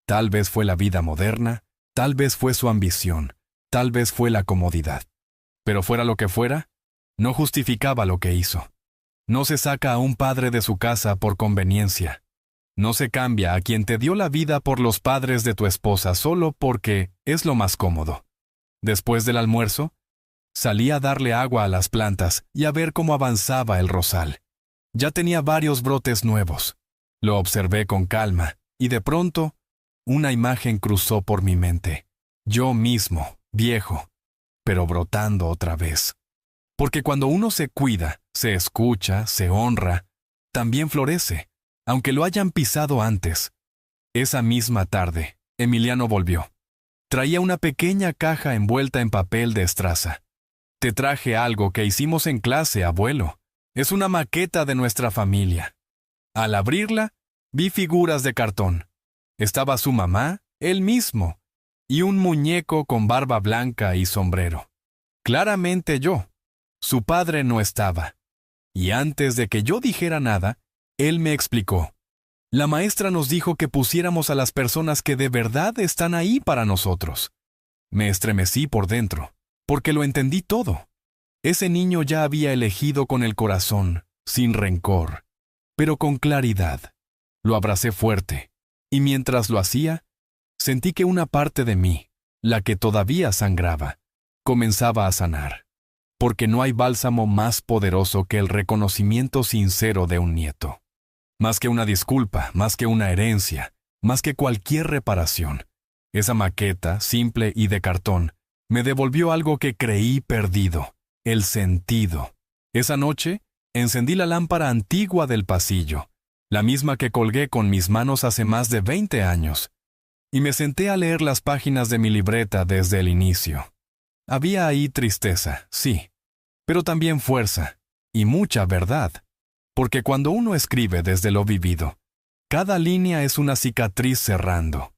Tal vez fue la vida moderna, tal vez fue su ambición, tal vez fue la comodidad. Pero fuera lo que fuera, no justificaba lo que hizo. No se saca a un padre de su casa por conveniencia. No se cambia a quien te dio la vida por los padres de tu esposa solo porque es lo más cómodo. Después del almuerzo, salí a darle agua a las plantas y a ver cómo avanzaba el rosal. Ya tenía varios brotes nuevos. Lo observé con calma y de pronto, una imagen cruzó por mi mente. Yo mismo, viejo, pero brotando otra vez. Porque cuando uno se cuida, se escucha, se honra, también florece, aunque lo hayan pisado antes. Esa misma tarde, Emiliano volvió. Traía una pequeña caja envuelta en papel de estraza. Te traje algo que hicimos en clase, abuelo. Es una maqueta de nuestra familia. Al abrirla, vi figuras de cartón. Estaba su mamá, él mismo, y un muñeco con barba blanca y sombrero. Claramente yo. Su padre no estaba. Y antes de que yo dijera nada, él me explicó. La maestra nos dijo que pusiéramos a las personas que de verdad están ahí para nosotros. Me estremecí por dentro, porque lo entendí todo. Ese niño ya había elegido con el corazón, sin rencor, pero con claridad. Lo abracé fuerte, y mientras lo hacía, sentí que una parte de mí, la que todavía sangraba, comenzaba a sanar. Porque no hay bálsamo más poderoso que el reconocimiento sincero de un nieto. Más que una disculpa, más que una herencia, más que cualquier reparación. Esa maqueta, simple y de cartón, me devolvió algo que creí perdido. El sentido. Esa noche, encendí la lámpara antigua del pasillo, la misma que colgué con mis manos hace más de 20 años, y me senté a leer las páginas de mi libreta desde el inicio. Había ahí tristeza, sí, pero también fuerza, y mucha verdad, porque cuando uno escribe desde lo vivido, cada línea es una cicatriz cerrando,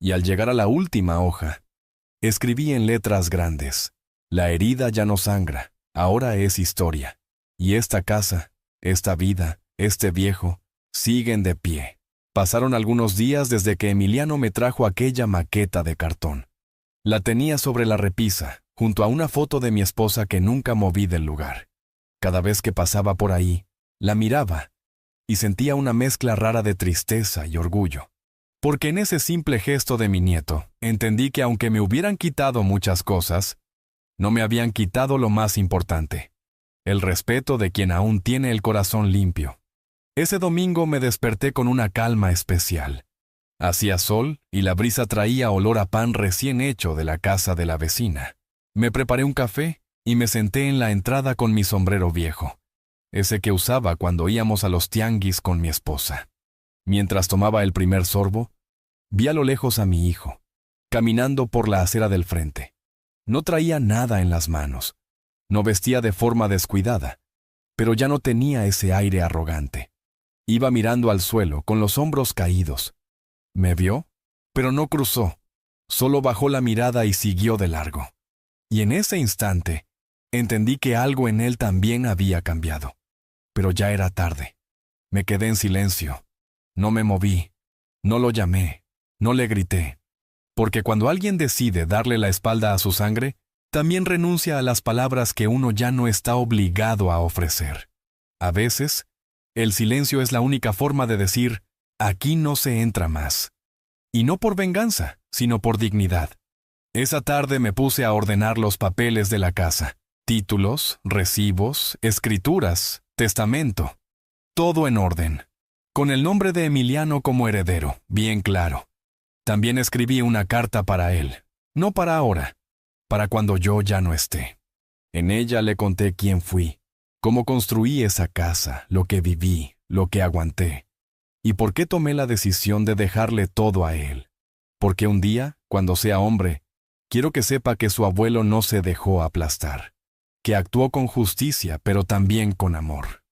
y al llegar a la última hoja, escribí en letras grandes. La herida ya no sangra, ahora es historia. Y esta casa, esta vida, este viejo, siguen de pie. Pasaron algunos días desde que Emiliano me trajo aquella maqueta de cartón. La tenía sobre la repisa, junto a una foto de mi esposa que nunca moví del lugar. Cada vez que pasaba por ahí, la miraba, y sentía una mezcla rara de tristeza y orgullo. Porque en ese simple gesto de mi nieto, entendí que aunque me hubieran quitado muchas cosas, no me habían quitado lo más importante, el respeto de quien aún tiene el corazón limpio. Ese domingo me desperté con una calma especial. Hacía sol y la brisa traía olor a pan recién hecho de la casa de la vecina. Me preparé un café y me senté en la entrada con mi sombrero viejo, ese que usaba cuando íbamos a los tianguis con mi esposa. Mientras tomaba el primer sorbo, vi a lo lejos a mi hijo, caminando por la acera del frente. No traía nada en las manos. No vestía de forma descuidada, pero ya no tenía ese aire arrogante. Iba mirando al suelo, con los hombros caídos. Me vio, pero no cruzó. Solo bajó la mirada y siguió de largo. Y en ese instante, entendí que algo en él también había cambiado. Pero ya era tarde. Me quedé en silencio. No me moví. No lo llamé. No le grité. Porque cuando alguien decide darle la espalda a su sangre, también renuncia a las palabras que uno ya no está obligado a ofrecer. A veces, el silencio es la única forma de decir, aquí no se entra más. Y no por venganza, sino por dignidad. Esa tarde me puse a ordenar los papeles de la casa. Títulos, recibos, escrituras, testamento. Todo en orden. Con el nombre de Emiliano como heredero, bien claro. También escribí una carta para él. No para ahora, para cuando yo ya no esté. En ella le conté quién fui, cómo construí esa casa, lo que viví, lo que aguanté. ¿Y por qué tomé la decisión de dejarle todo a él? Porque un día, cuando sea hombre, quiero que sepa que su abuelo no se dejó aplastar, que actuó con justicia, pero también con amor.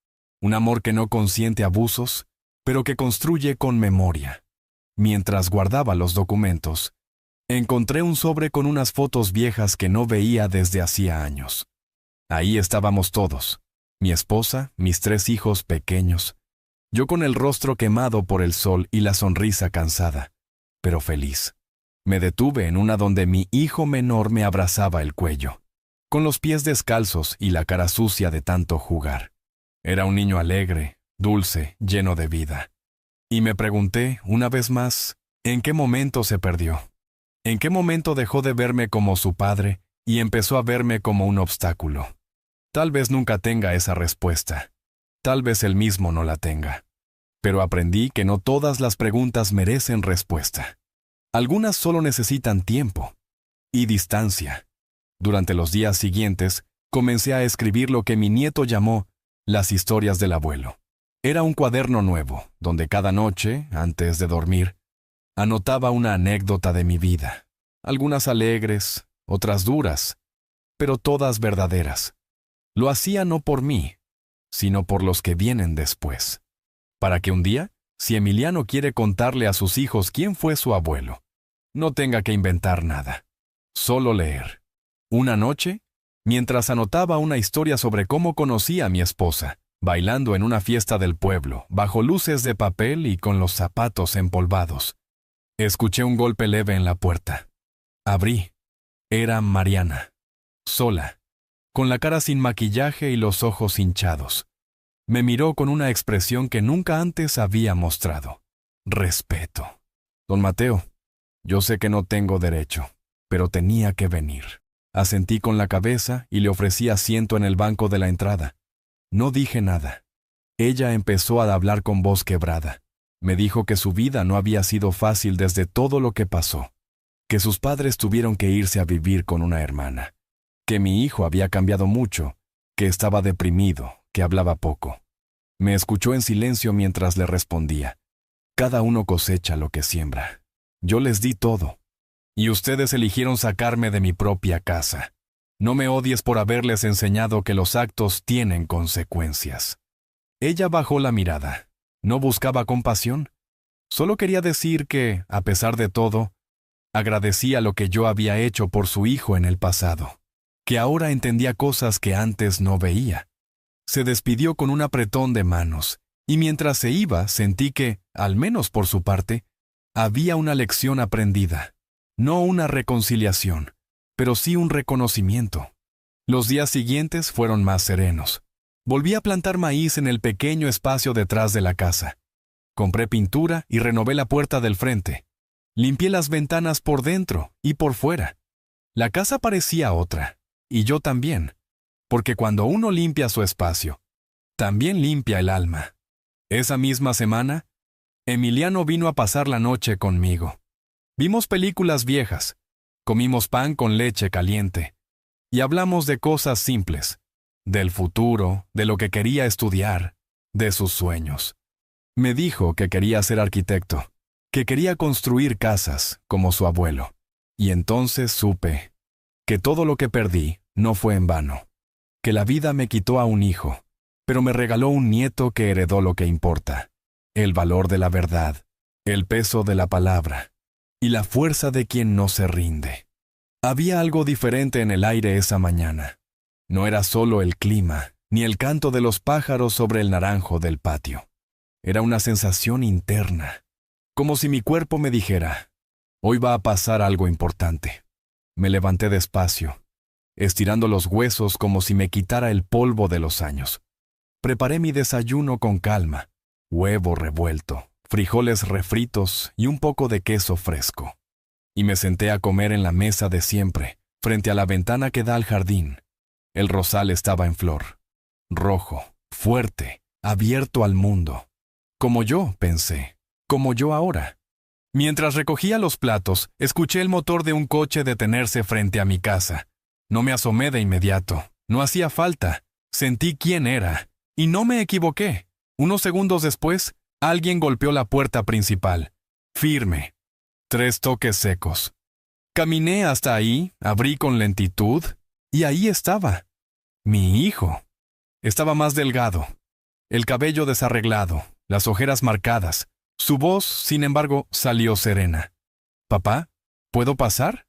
Un amor que no consiente abusos, pero que construye con memoria. Mientras guardaba los documentos, encontré un sobre con unas fotos viejas que no veía desde hacía años. Ahí estábamos todos, mi esposa, mis 3 hijos pequeños, yo con el rostro quemado por el sol y la sonrisa cansada, pero feliz. Me detuve en una donde mi hijo menor me abrazaba el cuello, con los pies descalzos y la cara sucia de tanto jugar. Era un niño alegre, dulce, lleno de vida. Y me pregunté, una vez más, ¿en qué momento se perdió? ¿En qué momento dejó de verme como su padre y empezó a verme como un obstáculo? Tal vez nunca tenga esa respuesta. Tal vez él mismo no la tenga. Pero aprendí que no todas las preguntas merecen respuesta. Algunas solo necesitan tiempo y distancia. Durante los días siguientes, comencé a escribir lo que mi nieto llamó las historias del abuelo. Era un cuaderno nuevo, donde cada noche, antes de dormir, anotaba una anécdota de mi vida. Algunas alegres, otras duras, pero todas verdaderas. Lo hacía no por mí, sino por los que vienen después. Para que un día, si Emiliano quiere contarle a sus hijos quién fue su abuelo, no tenga que inventar nada, solo leer. Una noche, mientras anotaba una historia sobre cómo conocí a mi esposa, bailando en una fiesta del pueblo, bajo luces de papel y con los zapatos empolvados, escuché un golpe leve en la puerta. Abrí. Era Mariana, sola, con la cara sin maquillaje y los ojos hinchados. Me miró con una expresión que nunca antes había mostrado. Respeto. Don Mateo, yo sé que no tengo derecho, pero tenía que venir. Asentí con la cabeza y le ofrecí asiento en el banco de la entrada. No dije nada. Ella empezó a hablar con voz quebrada. Me dijo que su vida no había sido fácil desde todo lo que pasó, que sus padres tuvieron que irse a vivir con una hermana, que mi hijo había cambiado mucho, que estaba deprimido, que hablaba poco. Me escuchó en silencio mientras le respondía. Cada uno cosecha lo que siembra. Yo les di todo. Y ustedes eligieron sacarme de mi propia casa. No me odies por haberles enseñado que los actos tienen consecuencias. Ella bajó la mirada. No buscaba compasión. Solo quería decir que, a pesar de todo, agradecía lo que yo había hecho por su hijo en el pasado, que ahora entendía cosas que antes no veía. Se despidió con un apretón de manos, y mientras se iba sentí que, al menos por su parte, había una lección aprendida. No una reconciliación, pero sí un reconocimiento. Los días siguientes fueron más serenos. Volví a plantar maíz en el pequeño espacio detrás de la casa. Compré pintura y renové la puerta del frente. Limpié las ventanas por dentro y por fuera. La casa parecía otra, y yo también, porque cuando uno limpia su espacio, también limpia el alma. Esa misma semana, Emiliano vino a pasar la noche conmigo. Vimos películas viejas, comimos pan con leche caliente, y hablamos de cosas simples, del futuro, de lo que quería estudiar, de sus sueños. Me dijo que quería ser arquitecto, que quería construir casas como su abuelo. Y entonces supe que todo lo que perdí no fue en vano, que la vida me quitó a un hijo, pero me regaló un nieto que heredó lo que importa, el valor de la verdad, el peso de la palabra y la fuerza de quien no se rinde. Había algo diferente en el aire esa mañana. No era solo el clima, ni el canto de los pájaros sobre el naranjo del patio. Era una sensación interna, como si mi cuerpo me dijera, hoy va a pasar algo importante. Me levanté despacio, estirando los huesos como si me quitara el polvo de los años. Preparé mi desayuno con calma: huevo revuelto, frijoles refritos y un poco de queso fresco. Y me senté a comer en la mesa de siempre, frente a la ventana que da al jardín. El rosal estaba en flor, rojo, fuerte, abierto al mundo. Como yo, pensé, como yo ahora. Mientras recogía los platos, escuché el motor de un coche detenerse frente a mi casa. No me asomé de inmediato, no hacía falta. Sentí quién era, y no me equivoqué. Unos segundos después, alguien golpeó la puerta principal. Firme. 3 toques secos. Caminé hasta ahí, abrí con lentitud, y ahí estaba. Mi hijo. Estaba más delgado, el cabello desarreglado, las ojeras marcadas. Su voz, sin embargo, salió serena. «¿Papá? ¿Puedo pasar?»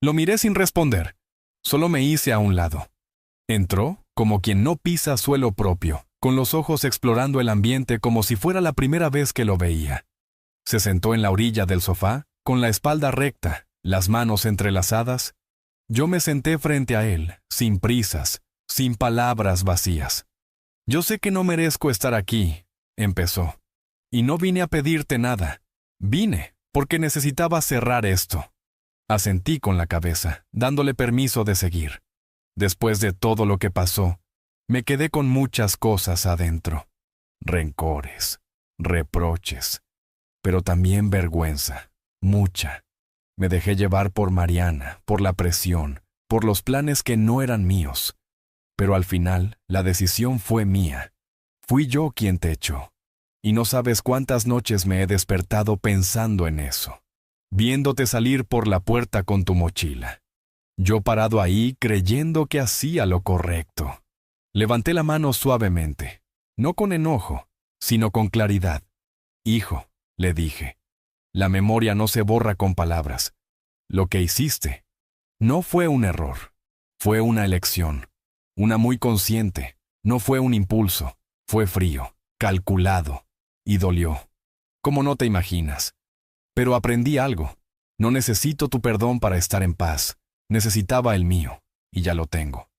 Lo miré sin responder. Solo me hice a un lado. Entró, como quien no pisa suelo propio, con los ojos explorando el ambiente como si fuera la primera vez que lo veía. Se sentó en la orilla del sofá, con la espalda recta, las manos entrelazadas. Yo me senté frente a él, sin prisas, sin palabras vacías. «Yo sé que no merezco estar aquí», empezó. «Y no vine a pedirte nada. Vine porque necesitaba cerrar esto». Asentí con la cabeza, dándole permiso de seguir. Después de todo lo que pasó, me quedé con muchas cosas adentro. Rencores, reproches, pero también vergüenza, mucha. Me dejé llevar por Mariana, por la presión, por los planes que no eran míos. Pero al final, la decisión fue mía. Fui yo quien te echó. Y no sabes cuántas noches me he despertado pensando en eso, viéndote salir por la puerta con tu mochila. Yo parado ahí creyendo que hacía lo correcto. Levanté la mano suavemente, no con enojo, sino con claridad. «Hijo», le dije, «la memoria no se borra con palabras. Lo que hiciste no fue un error, fue una elección, una muy consciente. No fue un impulso, fue frío, calculado, y dolió, como no te imaginas. Pero aprendí algo. No necesito tu perdón para estar en paz. Necesitaba el mío, y ya lo tengo».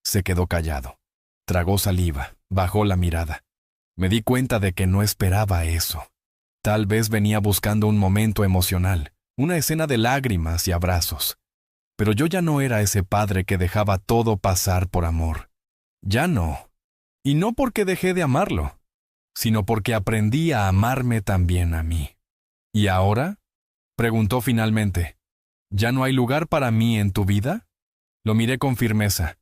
Se quedó callado. Tragó saliva, bajó la mirada. Me di cuenta de que no esperaba eso. Tal vez venía buscando un momento emocional, una escena de lágrimas y abrazos. Pero yo ya no era ese padre que dejaba todo pasar por amor. Ya no. Y no porque dejé de amarlo, sino porque aprendí a amarme también a mí. «¿Y ahora?», preguntó finalmente. «¿Ya no hay lugar para mí en tu vida?». Lo miré con firmeza.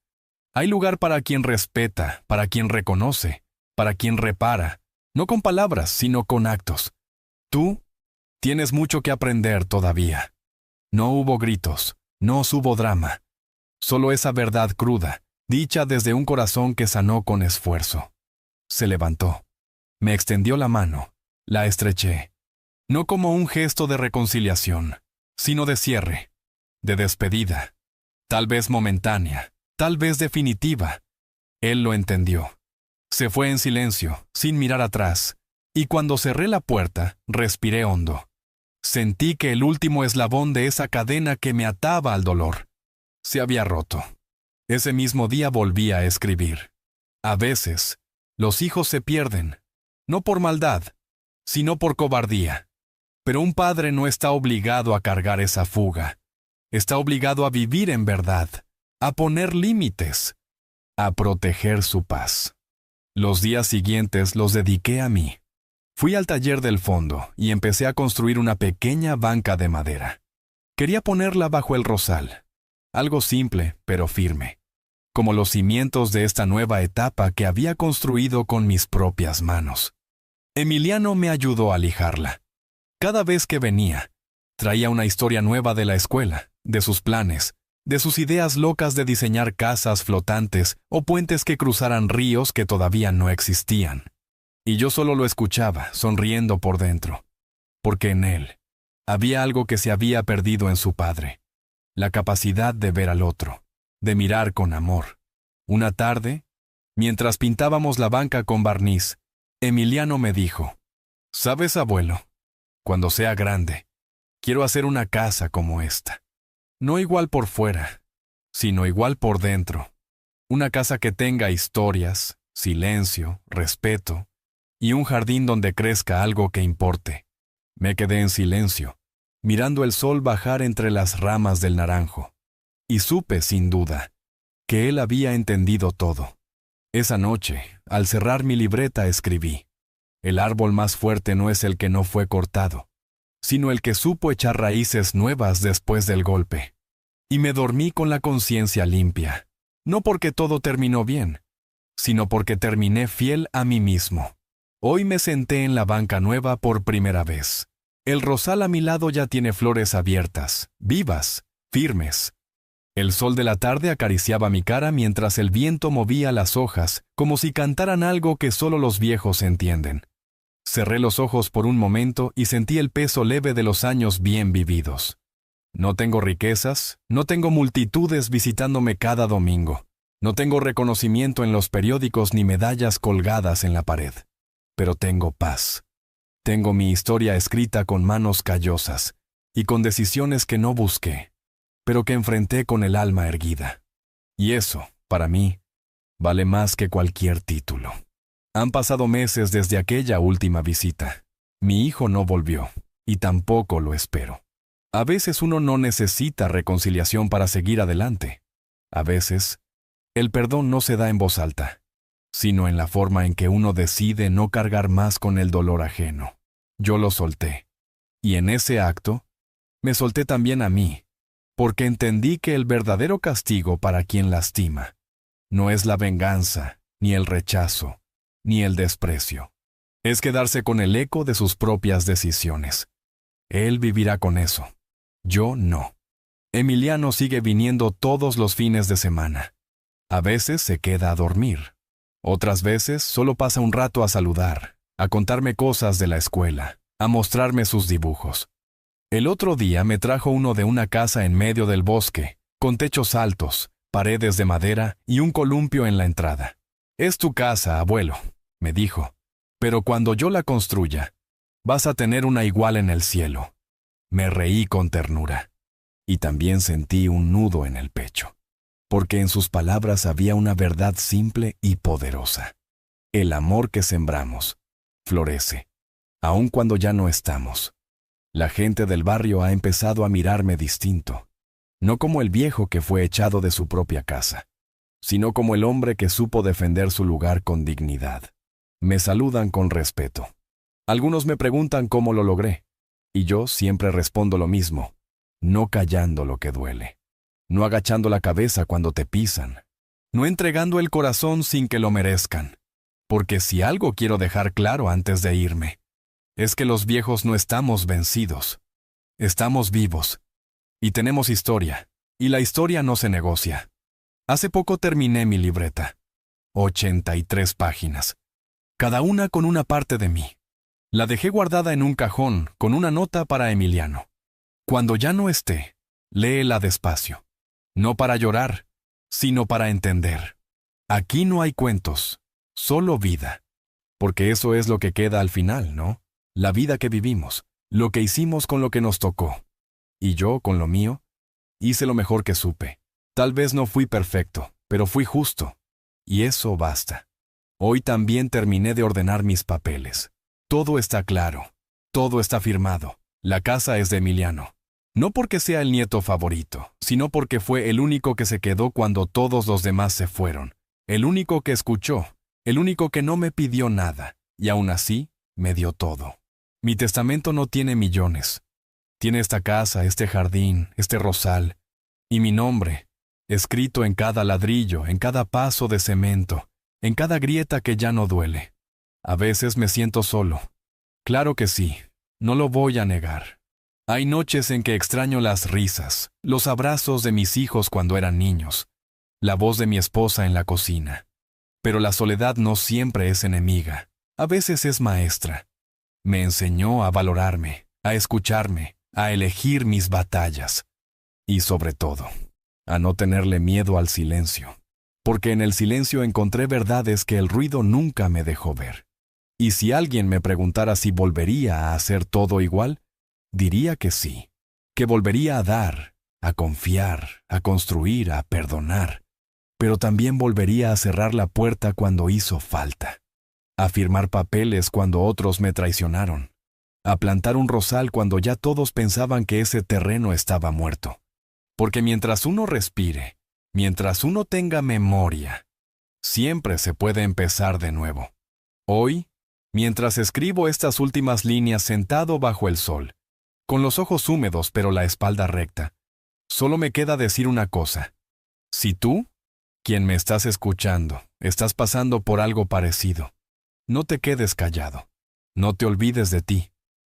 Hay lugar para quien respeta, para quien reconoce, para quien repara, no con palabras, sino con actos. Tú tienes mucho que aprender todavía. No hubo gritos, no hubo drama, solo esa verdad cruda, dicha desde un corazón que sanó con esfuerzo. Se levantó. Me extendió la mano. La estreché. No como un gesto de reconciliación, sino de cierre, de despedida. Tal vez momentánea, tal vez definitiva. Él lo entendió. Se fue en silencio, sin mirar atrás, y cuando cerré la puerta, respiré hondo. Sentí que el último eslabón de esa cadena que me ataba al dolor se había roto. Ese mismo día volví a escribir. A veces, los hijos se pierden, no por maldad, sino por cobardía. Pero un padre no está obligado a cargar esa fuga. Está obligado a vivir en verdad, a poner límites, a proteger su paz. Los días siguientes los dediqué a mí. Fui al taller del fondo y empecé a construir una pequeña banca de madera. Quería ponerla bajo el rosal. Algo simple, pero firme. Como los cimientos de esta nueva etapa que había construido con mis propias manos. Emiliano me ayudó a lijarla. Cada vez que venía, traía una historia nueva de la escuela, de sus planes, de sus ideas locas de diseñar casas flotantes o puentes que cruzaran ríos que todavía no existían. Y yo solo lo escuchaba, sonriendo por dentro, porque en él había algo que se había perdido en su padre, la capacidad de ver al otro, de mirar con amor. Una tarde, mientras pintábamos la banca con barniz, Emiliano me dijo: «¿Sabes, abuelo? Cuando sea grande, quiero hacer una casa como esta. No igual por fuera, sino igual por dentro. Una casa que tenga historias, silencio, respeto y un jardín donde crezca algo que importe. Me quedé en silencio, mirando el sol bajar entre las ramas del naranjo, y supe, sin duda, que él había entendido todo. Esa noche, al cerrar mi libreta, escribí: el árbol más fuerte no es el que no fue cortado, sino el que supo echar raíces nuevas después del golpe. Y me dormí con la conciencia limpia, no porque todo terminó bien, sino porque terminé fiel a mí mismo. Hoy me senté en la banca nueva por primera vez. El rosal a mi lado ya tiene flores abiertas, vivas, firmes. El sol de la tarde acariciaba mi cara mientras el viento movía las hojas, como si cantaran algo que solo los viejos entienden. Cerré los ojos por un momento y sentí el peso leve de los años bien vividos. No tengo riquezas, no tengo multitudes visitándome cada domingo, no tengo reconocimiento en los periódicos ni medallas colgadas en la pared, pero tengo paz. Tengo mi historia escrita con manos callosas y con decisiones que no busqué, pero que enfrenté con el alma erguida. Y eso, para mí, vale más que cualquier título. Han pasado meses desde aquella última visita. Mi hijo no volvió, y tampoco lo espero. A veces uno no necesita reconciliación para seguir adelante. A veces, el perdón no se da en voz alta, sino en la forma en que uno decide no cargar más con el dolor ajeno. Yo lo solté. Y en ese acto, me solté también a mí, porque entendí que el verdadero castigo para quien lastima no es la venganza, ni el rechazo, ni el desprecio. Es quedarse con el eco de sus propias decisiones. Él vivirá con eso. Yo no. Emiliano sigue viniendo todos los fines de semana. A veces se queda a dormir. Otras veces solo pasa un rato a saludar, a contarme cosas de la escuela, a mostrarme sus dibujos. El otro día me trajo uno de una casa en medio del bosque, con techos altos, paredes de madera y un columpio en la entrada. «Es tu casa, abuelo», me dijo, «pero cuando yo la construya, vas a tener una igual en el cielo». Me reí con ternura, y también sentí un nudo en el pecho, porque en sus palabras había una verdad simple y poderosa. El amor que sembramos florece, aun cuando ya no estamos. La gente del barrio ha empezado a mirarme distinto, no como el viejo que fue echado de su propia casa, sino como el hombre que supo defender su lugar con dignidad. Me saludan con respeto. Algunos me preguntan cómo lo logré, y yo siempre respondo lo mismo: no callando lo que duele, no agachando la cabeza cuando te pisan, no entregando el corazón sin que lo merezcan. Porque si algo quiero dejar claro antes de irme, es que los viejos no estamos vencidos. Estamos vivos. Y tenemos historia. Y la historia no se negocia. Hace poco terminé mi libreta. 83 páginas. Cada una con una parte de mí. La dejé guardada en un cajón con una nota para Emiliano. Cuando ya no esté, léela despacio. No para llorar, sino para entender. Aquí no hay cuentos, solo vida. Porque eso es lo que queda al final, ¿no? La vida que vivimos, lo que hicimos con lo que nos tocó. Y yo, con lo mío, hice lo mejor que supe. Tal vez no fui perfecto, pero fui justo. Y eso basta. Hoy también terminé de ordenar mis papeles. Todo está claro. Todo está firmado. La casa es de Emiliano. No porque sea el nieto favorito, sino porque fue el único que se quedó cuando todos los demás se fueron. El único que escuchó. El único que no me pidió nada. Y aún así, me dio todo. Mi testamento no tiene millones. Tiene esta casa, este jardín, este rosal. Y mi nombre, escrito en cada ladrillo, en cada paso de cemento, en cada grieta que ya no duele. A veces me siento solo. Claro que sí, no lo voy a negar. Hay noches en que extraño las risas, los abrazos de mis hijos cuando eran niños, la voz de mi esposa en la cocina. Pero la soledad no siempre es enemiga, a veces es maestra. Me enseñó a valorarme, a escucharme, a elegir mis batallas. Y sobre todo, a no tenerle miedo al silencio, porque en el silencio encontré verdades que el ruido nunca me dejó ver. Y si alguien me preguntara si volvería a hacer todo igual, diría que sí, que volvería a dar, a confiar, a construir, a perdonar. pero también volvería a cerrar la puerta cuando hizo falta, a firmar papeles cuando otros me traicionaron, a plantar un rosal cuando ya todos pensaban que ese terreno estaba muerto. Porque mientras uno respire, mientras uno tenga memoria, siempre se puede empezar de nuevo. Hoy, mientras escribo estas últimas líneas sentado bajo el sol, con los ojos húmedos pero la espalda recta, solo me queda decir una cosa. Si tú, quien me estás escuchando, estás pasando por algo parecido, no te quedes callado. No te olvides de ti.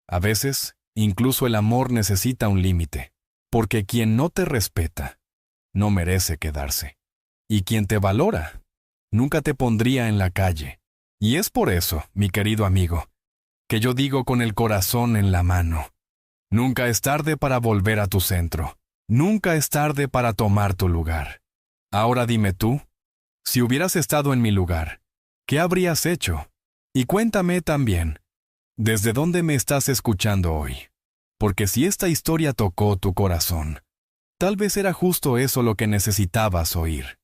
A veces, incluso el amor necesita un límite, porque quien no te respeta, no merece quedarse. Y quien te valora, nunca te pondría en la calle. Y es por eso, mi querido amigo, que yo digo con el corazón en la mano, nunca es tarde para volver a tu centro. Nunca es tarde para tomar tu lugar. Ahora dime tú, si hubieras estado en mi lugar, ¿qué habrías hecho? Y cuéntame también, ¿desde dónde me estás escuchando hoy? Porque si esta historia tocó tu corazón, tal vez era justo eso lo que necesitabas oír.